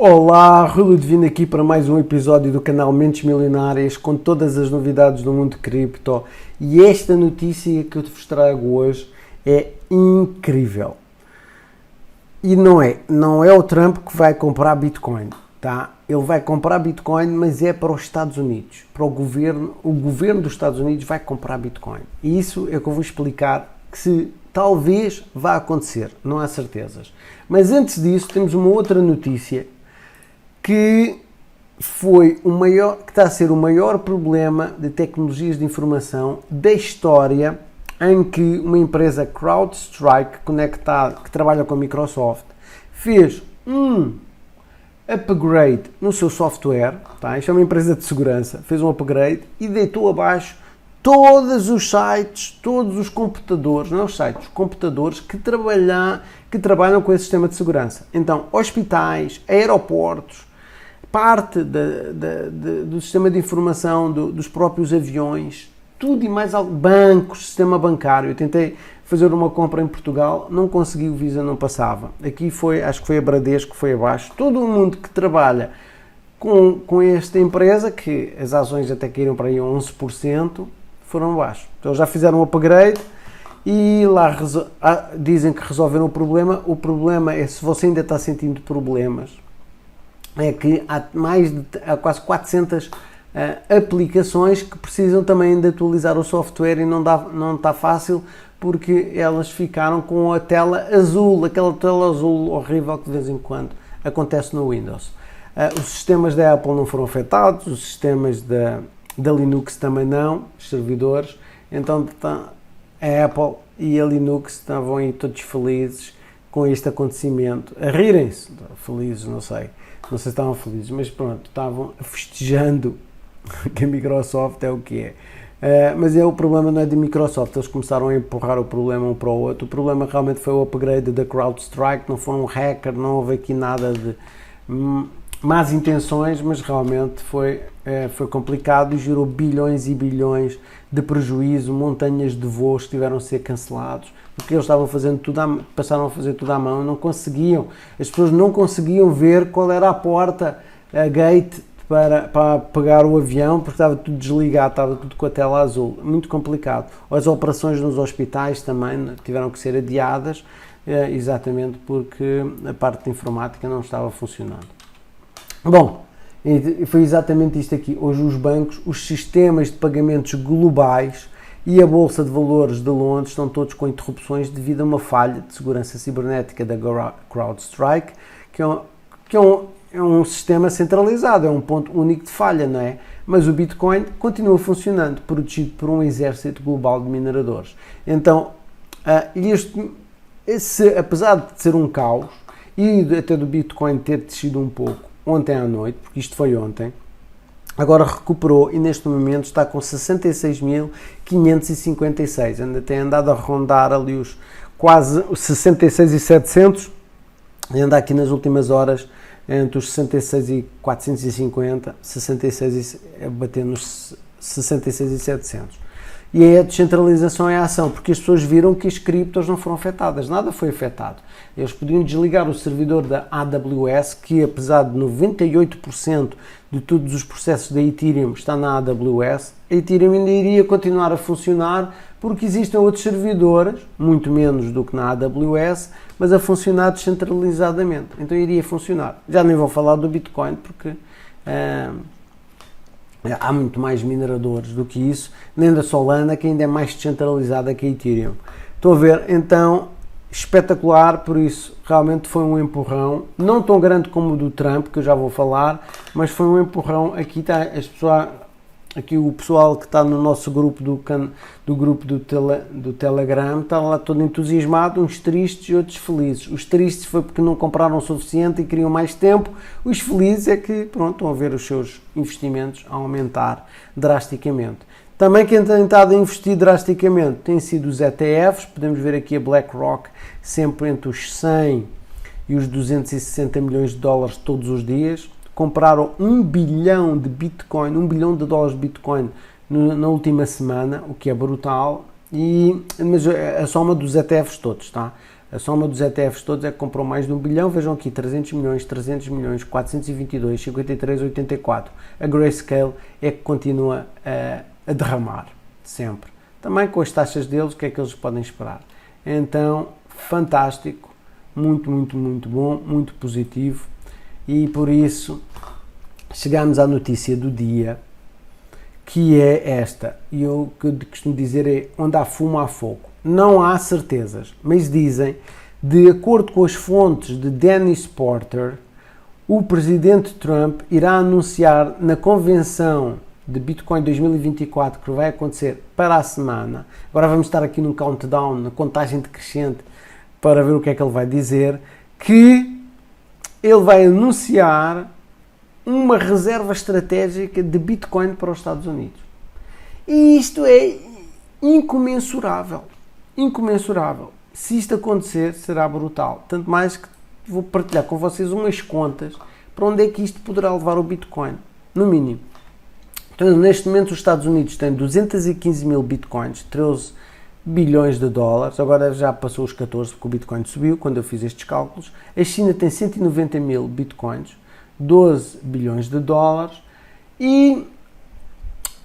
Olá, Rui Ludovino aqui para mais um episódio do canal Mentes Milionárias com todas as novidades do mundo cripto, e esta notícia que eu te vos trago hoje é incrível. E não é o Trump que vai comprar Bitcoin, tá? Ele vai comprar Bitcoin, mas é para os Estados Unidos, para o governo dos Estados Unidos vai comprar Bitcoin. E isso é o que eu vou explicar, que se talvez vá acontecer, não há certezas. Mas antes disso temos uma outra notícia que está a ser o maior problema de tecnologias de informação da história, em que uma empresa CrowdStrike, que trabalha com a Microsoft, fez um upgrade no seu software, tá? Isto é uma empresa de segurança, fez um upgrade e deitou abaixo todos os sites, todos os computadores, não os sites, os computadores que trabalham com esse sistema de segurança. Então, hospitais, aeroportos, parte do sistema de informação dos próprios aviões, tudo e mais algo, bancos, sistema bancário. Eu tentei fazer uma compra em Portugal, não consegui, o Visa não passava. Aqui acho que foi a Bradesco que foi abaixo. Todo o mundo que trabalha com esta empresa, que as ações até caíram para aí 11%, foram abaixo. Então já fizeram um upgrade e lá dizem que resolveram o problema. O problema é, se você ainda está sentindo problemas, é que há quase 400 aplicações que precisam também de atualizar o software e não está fácil, porque elas ficaram com a tela azul, aquela tela azul horrível que de vez em quando acontece no Windows. Os sistemas da Apple não foram afetados, os sistemas da Linux também não, os servidores. Então a Apple e a Linux estavam aí todos felizes com este acontecimento, a rirem-se, felizes, não sei se estavam felizes, mas pronto, estavam festejando que a Microsoft é o que é. Mas o problema não é de Microsoft, eles começaram a empurrar o problema um para o outro. O problema realmente foi o upgrade da CrowdStrike, não foi um hacker, não houve aqui nada de más intenções, mas realmente foi complicado e gerou bilhões e bilhões de prejuízo, montanhas de voos que tiveram a ser cancelados, porque eles passaram a fazer tudo à mão, não conseguiam, as pessoas não conseguiam ver qual era a porta, a gate, para pegar o avião, porque estava tudo desligado, estava tudo com a tela azul, muito complicado. As operações nos hospitais também tiveram que ser adiadas, exatamente porque a parte de informática não estava funcionando. Bom, foi exatamente isto aqui. Hoje os bancos, os sistemas de pagamentos globais e a Bolsa de Valores de Londres estão todos com interrupções devido a uma falha de segurança cibernética da CrowdStrike, que é um sistema centralizado, é um ponto único de falha, não é? Mas o Bitcoin continua funcionando, protegido por um exército global de mineradores. Então, apesar de ser um caos, e até do Bitcoin ter descido um pouco ontem à noite, porque isto foi ontem, agora recuperou e neste momento está com 66.556, ainda tem andado a rondar ali os quase 66.700 e anda aqui nas últimas horas entre os 66.450, batendo nos 66.700. E a descentralização é a ação, porque as pessoas viram que as criptos não foram afetadas, nada foi afetado. Eles podiam desligar o servidor da AWS, que apesar de 98% de todos os processos da Ethereum está na AWS, a Ethereum ainda iria continuar a funcionar, porque existem outros servidores, muito menos do que na AWS, mas a funcionar descentralizadamente. Então iria funcionar. Já nem vou falar do Bitcoin, porque há muito mais mineradores do que isso, nem da Solana, que ainda é mais descentralizada que a Ethereum. Estou a ver, então, espetacular, por isso realmente foi um empurrão, não tão grande como o do Trump, que eu já vou falar, mas foi um empurrão. Aqui está aqui o pessoal que está no nosso grupo do grupo do Telegram, está lá todo entusiasmado, uns tristes e outros felizes. Os tristes foi porque não compraram o suficiente e queriam mais tempo, os felizes é que, pronto, estão a ver os seus investimentos a aumentar drasticamente. Também quem tem estado a investir drasticamente tem sido os ETFs, podemos ver aqui a BlackRock sempre entre os 100 e os 260 milhões de dólares todos os dias. Compraram 1 bilhão de Bitcoin, 1 bilhão de dólares de Bitcoin na última semana, o que é brutal, mas a soma dos ETFs todos, tá? A soma dos ETFs todos é que comprou mais de 1 bilhão. Vejam aqui, 300 milhões, 300 milhões, 422, 53, 84. A Grayscale é que continua a derramar, sempre. Também com as taxas deles, o que é que eles podem esperar? Então, fantástico, muito, muito, muito bom, muito positivo. E por isso, chegamos à notícia do dia, que é esta. E eu costumo dizer é, onde há fumo há fogo. Não há certezas, mas dizem, de acordo com as fontes de Dennis Porter, o presidente Trump irá anunciar na convenção de Bitcoin 2024, que vai acontecer para a semana. Agora vamos estar aqui num countdown, na contagem decrescente, para ver o que é que ele vai dizer, que ele vai anunciar uma reserva estratégica de Bitcoin para os Estados Unidos. E isto é incomensurável. Incomensurável. Se isto acontecer, será brutal. Tanto mais que vou partilhar com vocês umas contas para onde é que isto poderá levar o Bitcoin, no mínimo. Então, neste momento, os Estados Unidos têm 215 mil Bitcoins, 13 bilhões de dólares, agora já passou os 14 porque o Bitcoin subiu, quando eu fiz estes cálculos. A China tem 190 mil Bitcoins, 12 bilhões de dólares, e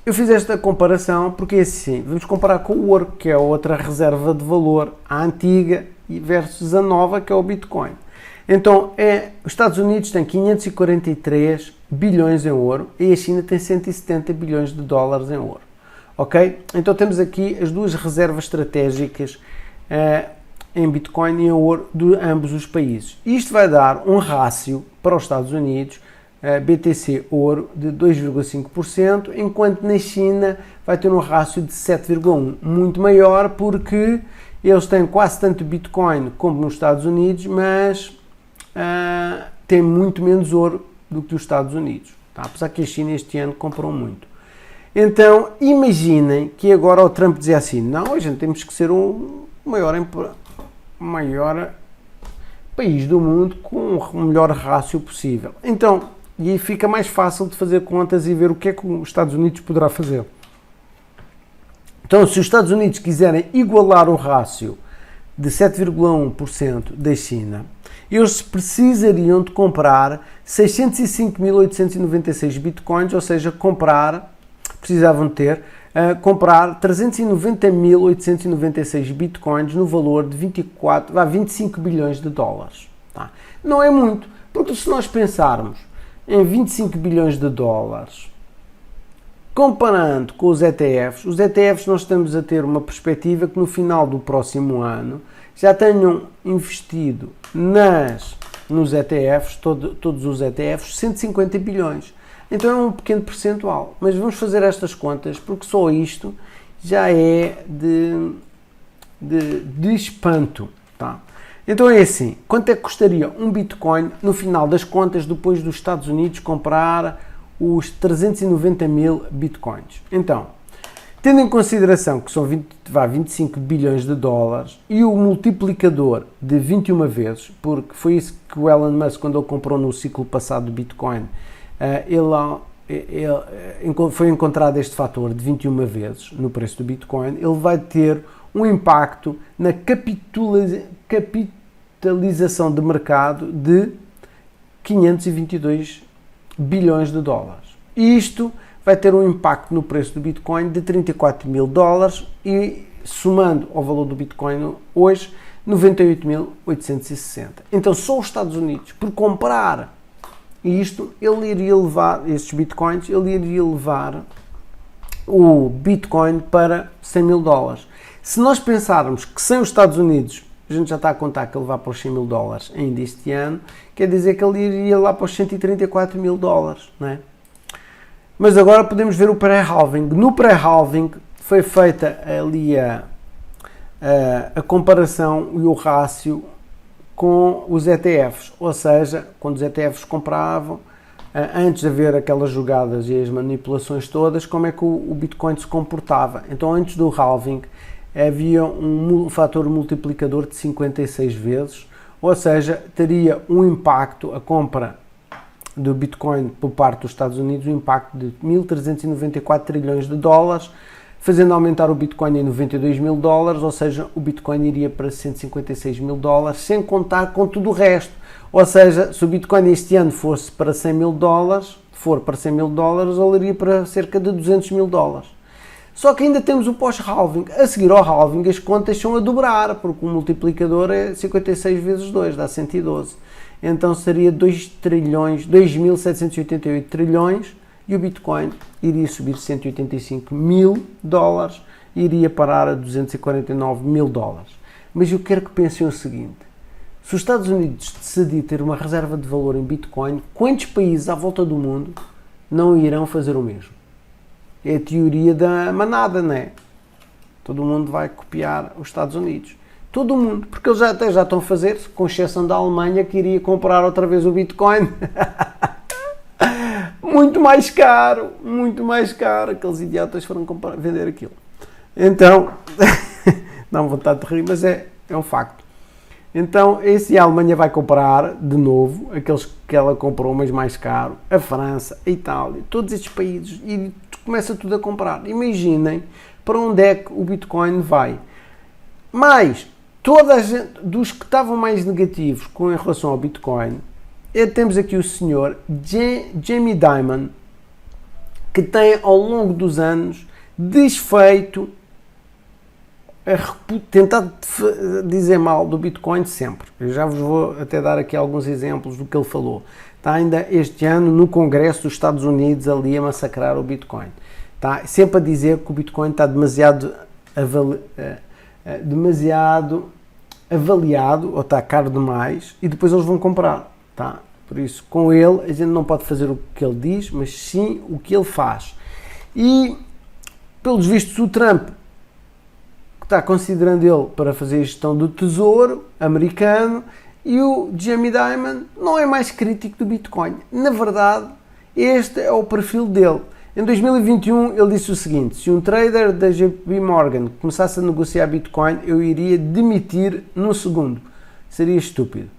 eu fiz esta comparação porque é assim, vamos comparar com o ouro, que é outra reserva de valor, a antiga versus a nova, que é o Bitcoin. Então, os Estados Unidos têm 543 bilhões em ouro e a China tem 170 bilhões de dólares em ouro. Ok? Então temos aqui as duas reservas estratégicas em Bitcoin e em ouro de ambos os países. Isto vai dar um rácio para os Estados Unidos, BTC ouro, de 2,5%, enquanto na China vai ter um rácio de 7,1%, muito maior porque eles têm quase tanto Bitcoin como nos Estados Unidos, mas têm muito menos ouro do que os Estados Unidos, tá? Apesar que a China este ano comprou muito. Então, imaginem que agora o Trump dizia assim, não, a gente temos que ser o maior país do mundo com o melhor rácio possível. Então, e aí fica mais fácil de fazer contas e ver o que é que os Estados Unidos poderá fazer. Então, se os Estados Unidos quiserem igualar o rácio de 7,1% da China, eles precisariam de comprar 605.896 bitcoins, ou seja, precisavam ter, comprar 390.896 bitcoins no valor de 25 bilhões de dólares. Tá? Não é muito, porque se nós pensarmos em 25 bilhões de dólares, comparando com os ETFs nós estamos a ter uma perspectiva que no final do próximo ano já tenham investido nos ETFs, todos os ETFs, 150 bilhões. Então é um pequeno percentual. Mas vamos fazer estas contas, porque só isto já é de espanto. Tá? Então é assim, quanto é que custaria um Bitcoin no final das contas, depois dos Estados Unidos comprar os 390 mil Bitcoins? Então, tendo em consideração que são 25 bilhões de dólares e o multiplicador de 21 vezes, porque foi isso que o Elon Musk, quando ele comprou no ciclo passado do Bitcoin, foi encontrado este fator de 21 vezes no preço do Bitcoin, ele vai ter um impacto na capitalização de mercado de 522 bilhões de dólares. E isto vai ter um impacto no preço do Bitcoin de 34 mil dólares e, somando ao valor do Bitcoin hoje, 98.860. Então, só os Estados Unidos, por comprar isto, ele iria levar, estes Bitcoins, ele iria levar o Bitcoin para 100 mil dólares. Se nós pensarmos que sem os Estados Unidos, a gente já está a contar que ele vai para os 100 mil dólares ainda este ano, quer dizer que ele iria lá para os 134 mil dólares, não é? Mas agora podemos ver o pré-halving. No pré-halving foi feita ali a comparação e o rácio com os ETFs, ou seja, quando os ETFs compravam, antes de haver aquelas jogadas e as manipulações todas, como é que o Bitcoin se comportava. Então, antes do halving, havia um fator multiplicador de 56 vezes, ou seja, teria um impacto, a compra do Bitcoin por parte dos Estados Unidos, um impacto de 1.394 trilhões de dólares, fazendo aumentar o Bitcoin em 92 mil dólares, ou seja, o Bitcoin iria para 156 mil dólares, sem contar com tudo o resto. Ou seja, se o Bitcoin este ano fosse para 100 mil dólares, ele iria para cerca de 200 mil dólares. Só que ainda temos o pós-halving. A seguir ao halving, as contas são a dobrar, porque o multiplicador é 56 vezes 2, dá 112. Então seria 2.788 trilhões, e o Bitcoin iria subir 185 mil dólares e iria parar a 249 mil dólares. Mas eu quero que pensem o seguinte: se os Estados Unidos decidirem ter uma reserva de valor em Bitcoin, quantos países à volta do mundo não irão fazer o mesmo? É a teoria da manada, não é? Todo mundo vai copiar os Estados Unidos. Todo mundo, porque eles até já estão a fazer, com exceção da Alemanha, que iria comprar outra vez o Bitcoin. Muito mais caro, aqueles idiotas foram vender aquilo. Então, dá-me vontade de rir, mas é um facto. Então, a Alemanha vai comprar de novo, aqueles que ela comprou, mas mais caro, a França, a Itália, todos estes países, e começa tudo a comprar. Imaginem para onde é que o Bitcoin vai. Mas, toda a gente, dos que estavam mais negativos com relação ao Bitcoin, temos aqui o senhor Jamie Dimon, que tem ao longo dos anos desfeito, tentado dizer mal do Bitcoin sempre. Eu já vos vou até dar aqui alguns exemplos do que ele falou. Está ainda este ano no Congresso dos Estados Unidos ali a massacrar o Bitcoin. Está sempre a dizer que o Bitcoin está demasiado avaliado ou está caro demais e depois eles vão comprar. Tá? Por isso, com ele, a gente não pode fazer o que ele diz, mas sim o que ele faz. E, pelos vistos, o Trump está considerando ele para fazer a gestão do tesouro americano, e o Jamie Dimon não é mais crítico do Bitcoin. Na verdade, este é o perfil dele. Em 2021, ele disse o seguinte: se um trader da JP Morgan começasse a negociar Bitcoin, eu iria demitir no segundo. Seria estúpido.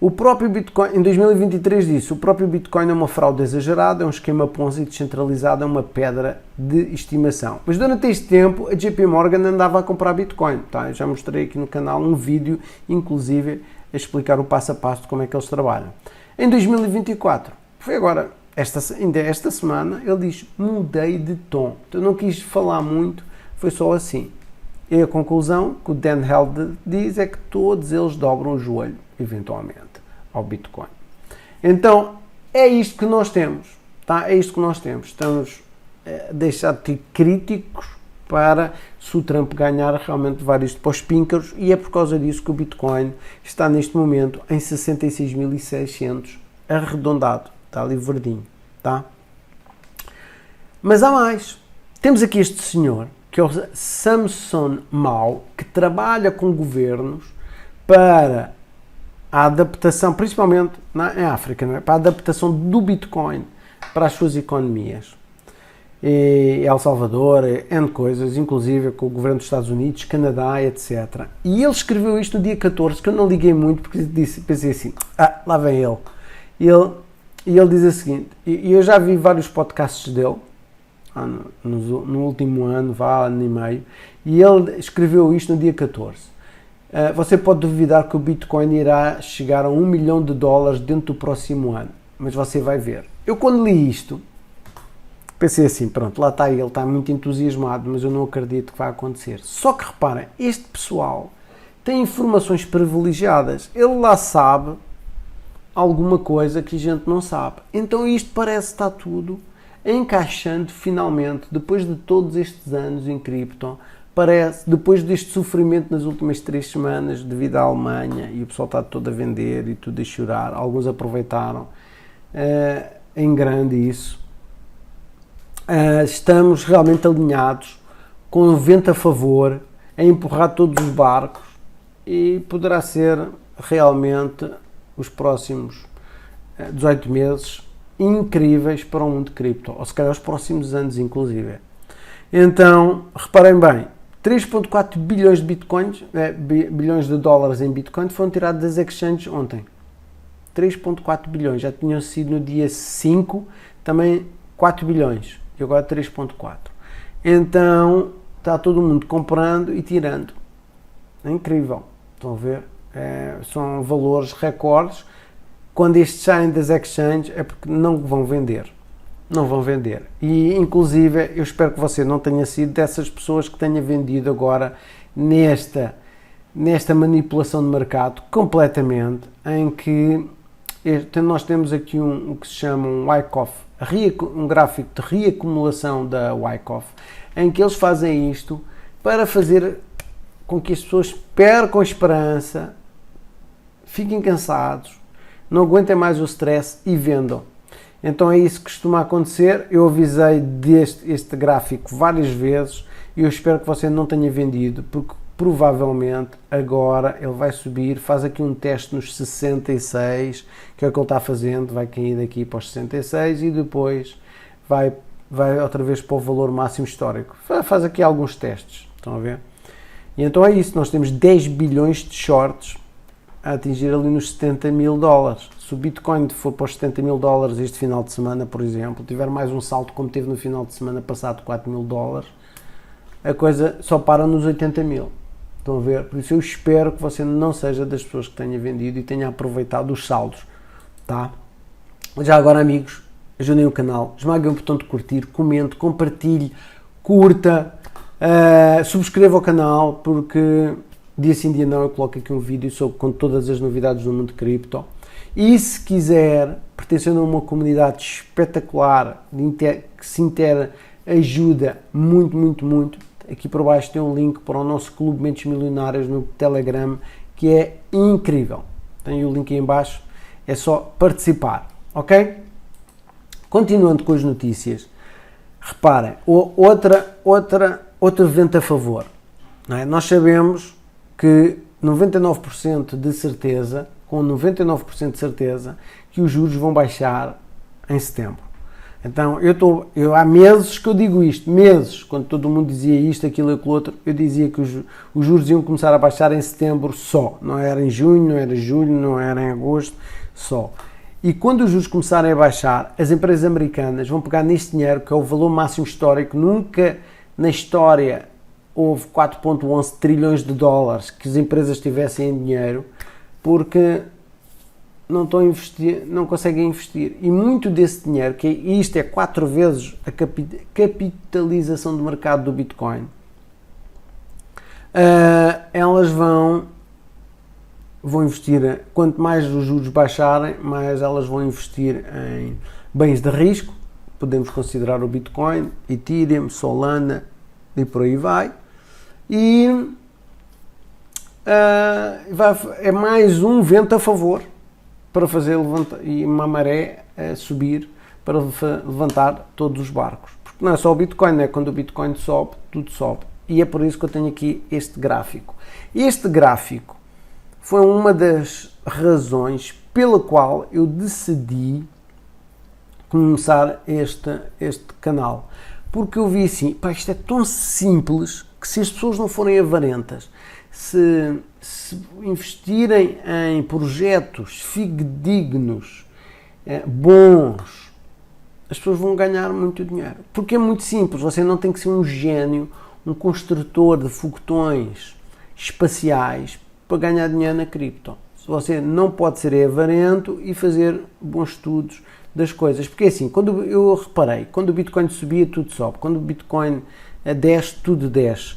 O próprio Bitcoin, em 2023, disse: o próprio Bitcoin é uma fraude exagerada, é um esquema Ponzi descentralizado, é uma pedra de estimação. Mas durante este tempo, a JP Morgan andava a comprar Bitcoin. Tá? Eu já mostrei aqui no canal um vídeo, inclusive, a explicar o passo a passo de como é que eles trabalham. Em 2024, foi agora, ainda esta semana, ele diz: mudei de tom. Então não quis falar muito, foi só assim. E a conclusão que o Dan Held diz é que todos eles dobram o joelho, eventualmente, ao Bitcoin. Então, é isto que nós temos. Tá? É isto que nós temos. Estamos a deixar de ter críticos para, se o Trump ganhar, realmente levar isto para os píncaros, e é por causa disso que o Bitcoin está neste momento em 66.600, arredondado. Está ali verdinho. Tá? Mas há mais. Temos aqui este senhor, que é o Samson Mow, que trabalha com governos para a adaptação, principalmente em África, não é? Para a adaptação do Bitcoin para as suas economias. E El Salvador, N coisas, inclusive com o governo dos Estados Unidos, Canadá, etc. E ele escreveu isto no dia 14, que eu não liguei muito, porque pensei assim: lá vem ele. E ele diz o seguinte, e eu já vi vários podcasts dele, no último ano, ano e meio, e ele escreveu isto no dia 14. Você pode duvidar que o Bitcoin irá chegar a $1 milhão dentro do próximo ano, mas você vai ver. Eu, quando li isto, pensei assim: pronto, lá está ele, está muito entusiasmado, mas eu não acredito que vai acontecer. Só que reparem, este pessoal tem informações privilegiadas, ele lá sabe alguma coisa que a gente não sabe. Então isto parece estar tudo encaixando finalmente, depois de todos estes anos em cripto, parece, depois deste sofrimento nas últimas 3 semanas devido à Alemanha, e o pessoal está todo a vender e tudo a chorar, alguns aproveitaram em grande isso, estamos realmente alinhados, com o vento a favor, a empurrar todos os barcos, e poderá ser realmente os próximos 18 meses incríveis para o mundo de cripto, ou se calhar os próximos anos inclusive. Então, reparem bem, 3.4 bilhões de bitcoins, bilhões de dólares em bitcoin foram tirados das exchanges ontem. 3.4 bilhões, já tinham sido no dia 5 também 4 bilhões, e agora 3.4. então está todo mundo comprando e tirando. É incrível, estão a ver? São valores recordes. Quando estes saem das exchanges é porque não vão vender. Não vão vender. E, inclusive, eu espero que você não tenha sido dessas pessoas que tenha vendido agora nesta manipulação de mercado completamente, em que nós temos aqui o que se chama um Wyckoff, um gráfico de reacumulação da Wyckoff, em que eles fazem isto para fazer com que as pessoas percam a esperança, fiquem cansados, não aguentem mais o stress e vendam. Então é isso que costuma acontecer. Eu avisei este gráfico várias vezes e eu espero que você não tenha vendido, porque provavelmente agora ele vai subir, faz aqui um teste nos 66, que é o que ele está fazendo, vai cair daqui para os 66 e depois vai outra vez para o valor máximo histórico. Faz aqui alguns testes, estão a ver? E então é isso, nós temos 10 bilhões de shorts a atingir ali nos 70 mil dólares. Se o Bitcoin for para os 70 mil dólares este final de semana, por exemplo, tiver mais um salto como teve no final de semana passado, 4 mil dólares, a coisa só para nos 80 mil. Estão a ver? Por isso eu espero que você não seja das pessoas que tenha vendido e tenha aproveitado os saldos, tá? Já agora, amigos, ajudem o canal, esmaguem o botão de curtir, comente, compartilhe, curta, subscreva o canal, porque dia sim, dia não, eu coloco aqui um vídeo com todas as novidades do mundo de cripto. E se quiser, pertencendo a uma comunidade espetacular, que se interajuda muito, muito, muito, aqui por baixo tem um link para o nosso Clube Mentes Milionárias no Telegram, que é incrível. Tem o link aí em baixo, é só participar, ok? Continuando com as notícias, reparem, outro vento a favor. Não é? Nós sabemos que 99% de certeza, com 99% de certeza, que os juros vão baixar em setembro. Então, eu há meses que eu digo isto, meses, quando todo mundo dizia isto, aquilo e aquilo outro, eu dizia que os juros iam começar a baixar em setembro só, não era em junho, não era em julho, não era em agosto, só. E quando os juros começarem a baixar, as empresas americanas vão pegar neste dinheiro, que é o valor máximo histórico, nunca na história houve 4,11 trilhões de dólares que as empresas tivessem em dinheiro, porque não estão a investir, não conseguem investir. E muito desse dinheiro, que isto é 4 vezes a capitalização do mercado do Bitcoin, elas vão investir, quanto mais os juros baixarem, mais elas vão investir em bens de risco. Podemos considerar o Bitcoin, Ethereum, Solana e por aí vai. E é mais um vento a favor para fazer levantar, e uma maré a subir para levantar todos os barcos. Porque não é só o Bitcoin, é quando o Bitcoin sobe, tudo sobe. E é por isso que eu tenho aqui este gráfico. Este gráfico foi uma das razões pela qual eu decidi começar este canal. Porque eu vi assim, pá, isto é tão simples que se as pessoas não forem avarentas, se investirem em projetos fidedignos, bons, as pessoas vão ganhar muito dinheiro. Porque é muito simples, você não tem que ser um gênio, um construtor de foguetões espaciais para ganhar dinheiro na cripto. Você não pode ser avarento e fazer bons estudos das coisas. Porque assim, quando eu reparei, quando o Bitcoin subia, tudo sobe. Quando o Bitcoin desce, tudo desce.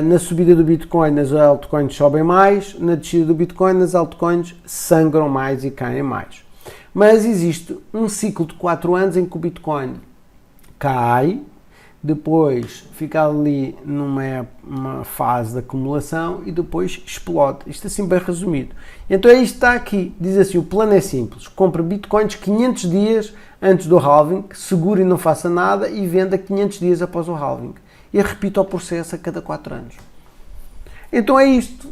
Na subida do Bitcoin, as altcoins sobem mais, na descida do Bitcoin, as altcoins sangram mais e caem mais. Mas existe um ciclo de 4 anos em que o Bitcoin cai, depois fica ali numa fase de acumulação e depois explode. Isto assim bem resumido. Então é isto que está aqui. Diz assim, o plano é simples. Compre Bitcoins 500 dias antes do halving, segure e não faça nada e venda 500 dias após o halving. E repita o processo a cada 4 anos. Então é isto.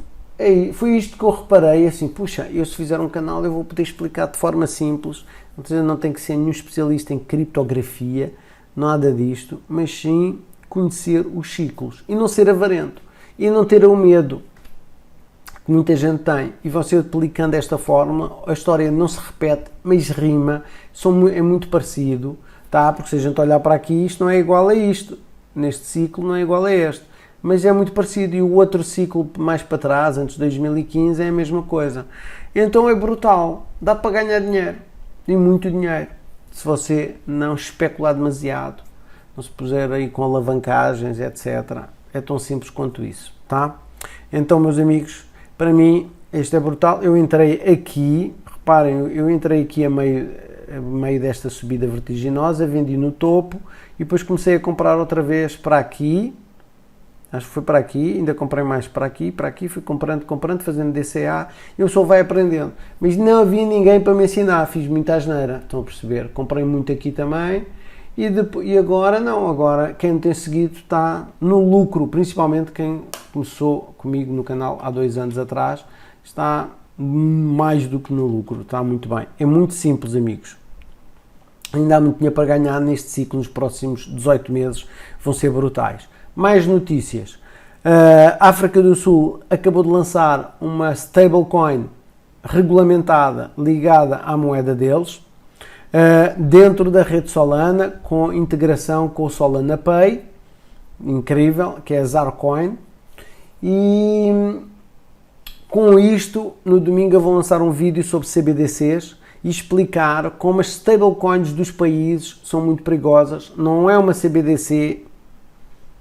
Foi isto que eu reparei, assim, puxa, eu se fizer um canal eu vou poder explicar de forma simples, não tem que ser nenhum especialista em criptografia, nada disto, mas sim conhecer os ciclos e não ser avarento e não ter o medo que muita gente tem. E você aplicando esta fórmula, a história não se repete, mas rima, é muito parecido, tá? Porque se a gente olhar para aqui, isto não é igual a isto. neste ciclo não é igual a este, mas é muito parecido, e o outro ciclo mais para trás, antes de 2015, é a mesma coisa. Então é brutal, dá para ganhar dinheiro, e muito dinheiro, se você não especular demasiado, não se puser aí com alavancagens, etc. É tão simples quanto isso, tá? Então, meus amigos, para mim, este é brutal. Eu entrei aqui, reparem, eu entrei aqui a meio desta subida vertiginosa, vendi no topo, e depois comecei a comprar outra vez para aqui, acho que foi para aqui, ainda comprei mais para aqui, fui comprando, fazendo DCA, eu só vai aprendendo. Mas não havia ninguém para me ensinar, fiz muita asneira, estão a perceber? Comprei muito aqui também, e agora não, agora quem me tem seguido está no lucro, principalmente quem começou comigo no canal há 2 anos atrás, está mais do que no lucro, está muito bem. É muito simples, amigos. Ainda há muito dinheiro para ganhar neste ciclo, nos próximos 18 meses, vão ser brutais. Mais notícias. A África do Sul acabou de lançar uma stablecoin regulamentada ligada à moeda deles, dentro da rede Solana, com integração com o Solana Pay, incrível, que é a Zarcoin. E com isto, no domingo eu vou lançar um vídeo sobre CBDCs e explicar como as stablecoins dos países são muito perigosas. Não é uma CBDC,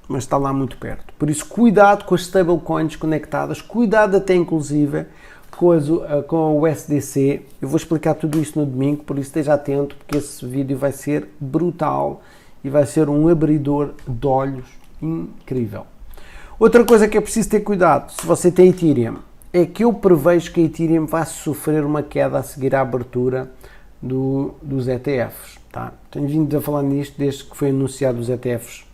mas está lá muito perto. Por isso, cuidado com as stablecoins conectadas, cuidado até inclusive com o USDC. Eu vou explicar tudo isso no domingo, por isso esteja atento, porque esse vídeo vai ser brutal e vai ser um abridor de olhos incrível. Outra coisa que é preciso ter cuidado, se você tem Ethereum, é que eu prevejo que a Ethereum vai sofrer uma queda a seguir à abertura dos ETFs. Tá? Tenho vindo a falar nisto desde que foi anunciado os ETFs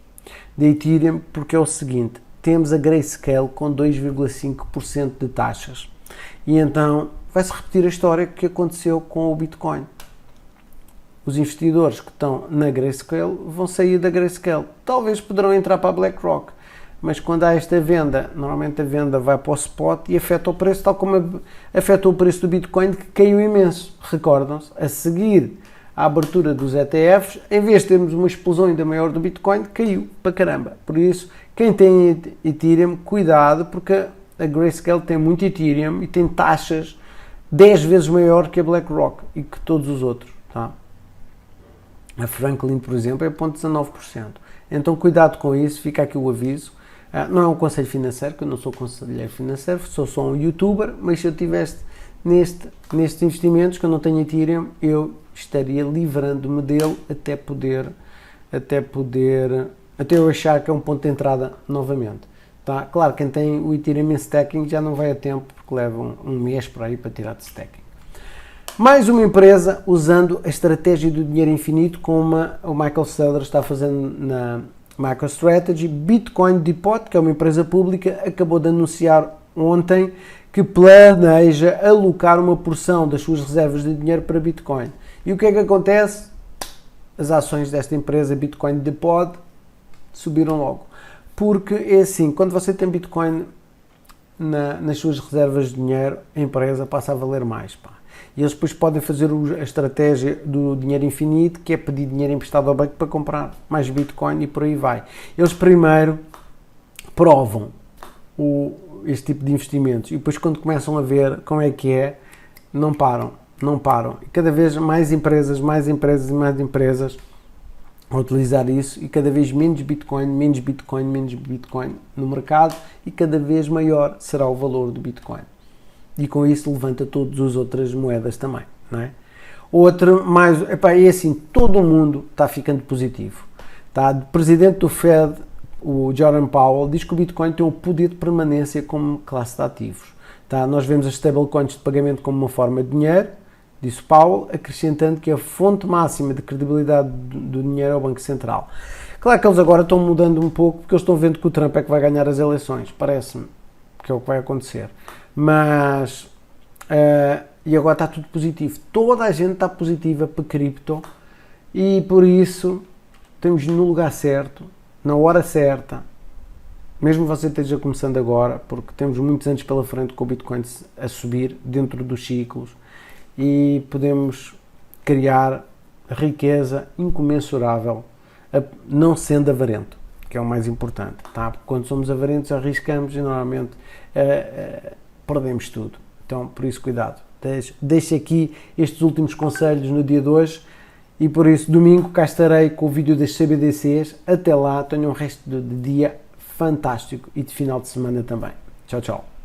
da Ethereum, porque é o seguinte, temos a Grayscale com 2,5% de taxas. E então vai-se repetir a história que aconteceu com o Bitcoin. Os investidores que estão na Grayscale vão sair da Grayscale. Talvez poderão entrar para a BlackRock, mas quando há esta venda, normalmente a venda vai para o spot e afeta o preço, tal como afetou o preço do Bitcoin, que caiu imenso. Recordam-se? A seguir à abertura dos ETFs, em vez de termos uma explosão ainda maior do Bitcoin, caiu para caramba. Por isso, quem tem Ethereum, cuidado, porque a Grayscale tem muito Ethereum e tem taxas 10 vezes maior que a BlackRock e que todos os outros. Tá? A Franklin, por exemplo, é 0,19%. Então, cuidado com isso, fica aqui o aviso. Não é um conselho financeiro, que eu não sou conselheiro financeiro, sou só um youtuber, mas se eu tivesse nestes investimentos, que eu não tenho Ethereum, eu estaria livrando-me dele até eu achar que é um ponto de entrada novamente. Tá? Claro, quem tem o Ethereum em stacking já não vai a tempo, porque leva um mês para aí para tirar de stacking. Mais uma empresa usando a estratégia do dinheiro infinito, como o Michael Saylor está fazendo na MicroStrategy. Bitcoin Depot, que é uma empresa pública, acabou de anunciar ontem que planeja alocar uma porção das suas reservas de dinheiro para Bitcoin. E o que é que acontece? As ações desta empresa, Bitcoin Depot, subiram logo. Porque é assim, quando você tem Bitcoin nas suas reservas de dinheiro, a empresa passa a valer mais. Pá. E eles depois podem fazer a estratégia do dinheiro infinito, que é pedir dinheiro emprestado ao banco para comprar mais Bitcoin e por aí vai. Eles primeiro provam este tipo de investimentos e depois quando começam a ver como é que é, não param. E cada vez mais empresas a utilizar isso e cada vez menos Bitcoin no mercado e cada vez maior será o valor do Bitcoin. E com isso levanta todas as outras moedas também, não é? É assim, todo o mundo está ficando positivo. Tá? O presidente do Fed, o Jerome Powell, diz que o Bitcoin tem um poder de permanência como classe de ativos. Tá? Nós vemos as stablecoins de pagamento como uma forma de dinheiro, disse Powell, acrescentando que a fonte máxima de credibilidade do dinheiro é o Banco Central. Claro que eles agora estão mudando um pouco, porque eles estão vendo que o Trump é que vai ganhar as eleições, parece-me, que é o que vai acontecer. Mas, e agora está tudo positivo. Toda a gente está positiva para cripto e por isso estamos no lugar certo, na hora certa. Mesmo você esteja começando agora, porque temos muitos anos pela frente com o Bitcoin a subir dentro dos ciclos e podemos criar riqueza incomensurável, não sendo avarento. que é o mais importante, tá? Porque quando somos avarentos arriscamos e normalmente perdemos tudo. Então, por isso, cuidado. Deixo aqui estes últimos conselhos no dia de hoje e por isso, domingo, cá estarei com o vídeo das CBDCs. Até lá, tenham um resto de dia fantástico e de final de semana também. Tchau, tchau.